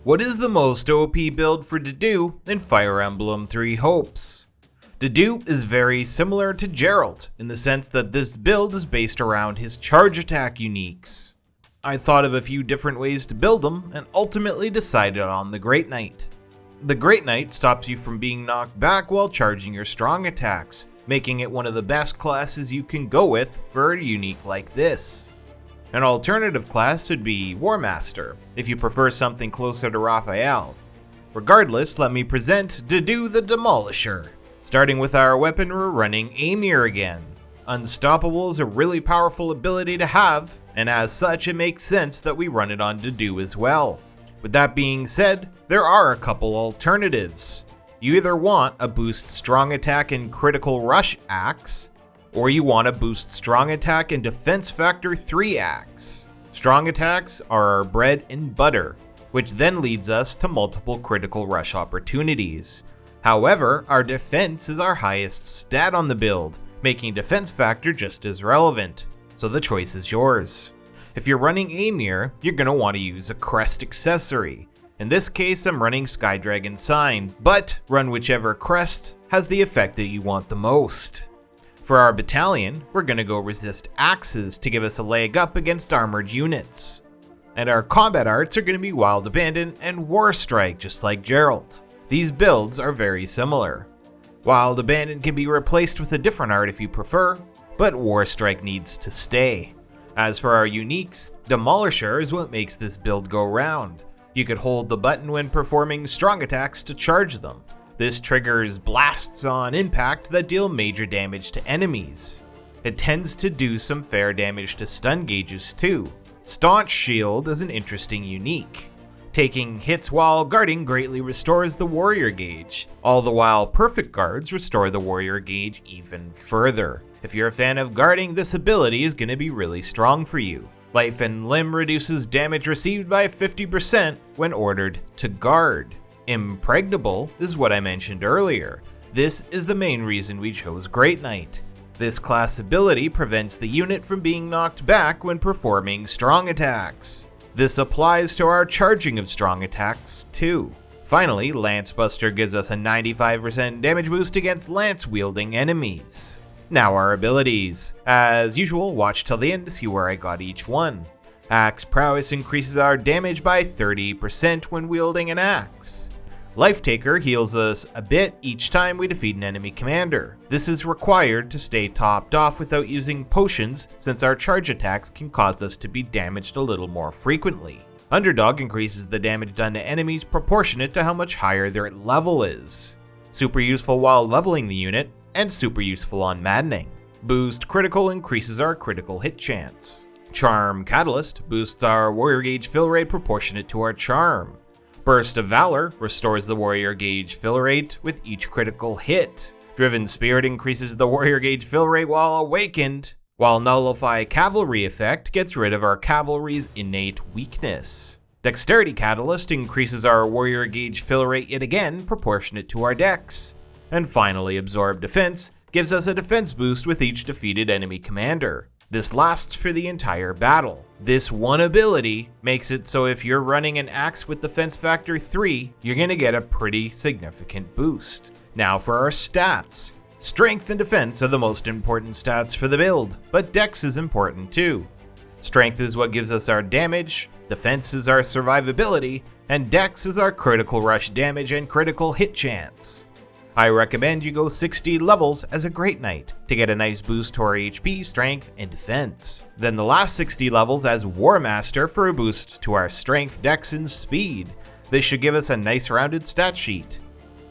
What is the most OP build for Dedue in Fire Emblem Three Hopes? Dedue is very similar to Jeralt in the sense that this build is based around his charge attack uniques. I thought of a few different ways to build them and ultimately decided on the Great Knight. The Great Knight stops you from being knocked back while charging your strong attacks, making it one of the best classes you can go with for a unique like this. An alternative class would be War Master, if you prefer something closer to Raphael. Regardless, let me present Dedue the Demolisher. Starting with our weapon, we're running Amir again. Unstoppable is a really powerful ability to have, and as such it makes sense that we run it on Dedue as well. With that being said, there are a couple alternatives. You either want a boost strong attack and critical rush axe, or you want a boost strong attack and defense factor 3 axe. Strong attacks are our bread and butter, which then leads us to multiple critical rush opportunities. However, our defense is our highest stat on the build, making defense factor just as relevant, so the choice is yours. If you're running Amir, you're going to want to use a crest accessory. In this case, I'm running Skydragon Sign, but run whichever crest has the effect that you want the most. For our battalion, we're going to go resist axes to give us a leg up against armored units. And our combat arts are going to be Wild Abandon and War Strike, just like Jeralt. These builds are very similar. Wild Abandon can be replaced with a different art if you prefer, but War Strike needs to stay. As for our uniques, Demolisher is what makes this build go round. You could hold the button when performing strong attacks to charge them. This triggers blasts on impact that deal major damage to enemies. It tends to do some fair damage to stun gauges too. Staunch Shield is an interesting unique. Taking hits while guarding greatly restores the warrior gauge, all the while perfect guards restore the warrior gauge even further. If you're a fan of guarding, this ability is going to be really strong for you. Life and Limb reduces damage received by 50% when ordered to guard. Impregnable is what I mentioned earlier. This is the main reason we chose Great Knight. This class ability prevents the unit from being knocked back when performing strong attacks. This applies to our charging of strong attacks too. Finally, Lancebuster gives us a 95% damage boost against lance-wielding enemies. Now our abilities. As usual, watch till the end to see where I got each one. Axe Prowess increases our damage by 30% when wielding an axe. Life Taker heals us a bit each time we defeat an enemy commander. This is required to stay topped off without using potions, since our charge attacks can cause us to be damaged a little more frequently. Underdog increases the damage done to enemies proportionate to how much higher their level is. Super useful while leveling the unit, and super useful on maddening. Boost Critical increases our critical hit chance. Charm Catalyst boosts our warrior gauge fill rate proportionate to our charm. Burst of Valor restores the warrior gauge fill rate with each critical hit. Driven Spirit increases the warrior gauge fill rate while awakened, while Nullify Cavalry effect gets rid of our cavalry's innate weakness. Dexterity Catalyst increases our warrior gauge fill rate yet again proportionate to our dex. And finally, Absorb Defense gives us a defense boost with each defeated enemy commander. This lasts for the entire battle. This one ability makes it so if you're running an axe with defense factor 3, you're gonna get a pretty significant boost. Now for our stats. Strength and defense are the most important stats for the build, but dex is important too. Strength is what gives us our damage, defense is our survivability, and dex is our critical rush damage and critical hit chance. I recommend you go 60 levels as a Great Knight to get a nice boost to our HP, strength, and defense. Then the last 60 levels as War Master for a boost to our strength, dex, and speed. This should give us a nice rounded stat sheet.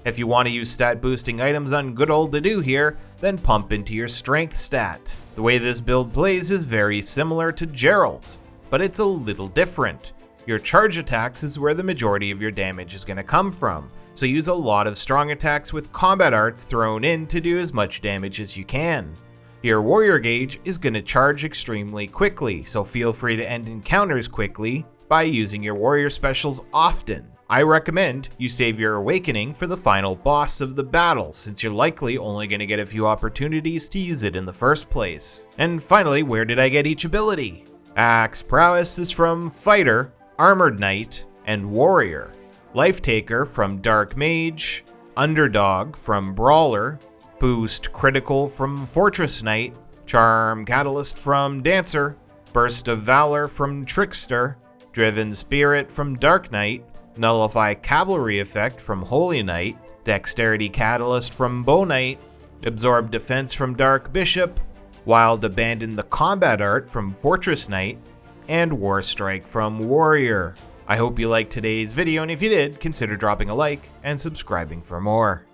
If you want to use stat boosting items on good old Dedue here, then pump into your strength stat. The way this build plays is very similar to Jeralt, but it's a little different. Your charge attacks is where the majority of your damage is going to come from, so use a lot of strong attacks with combat arts thrown in to do as much damage as you can. Your warrior gauge is going to charge extremely quickly, so feel free to end encounters quickly by using your warrior specials often. I recommend you save your awakening for the final boss of the battle, since you're likely only going to get a few opportunities to use it in the first place. And finally, where did I get each ability? Axe Prowess is from Fighter, Armored Knight, and Warrior. Life Taker from Dark Mage, Underdog from Brawler, Boost Critical from Fortress Knight, Charm Catalyst from Dancer, Burst of Valor from Trickster, Driven Spirit from Dark Knight, Nullify Cavalry Effect from Holy Knight, Dexterity Catalyst from Bow Knight, Absorb Defense from Dark Bishop, Wild Abandon the Combat Art from Fortress Knight, and War Strike from Warrior. I hope you liked today's video, and if you did, consider dropping a like and subscribing for more.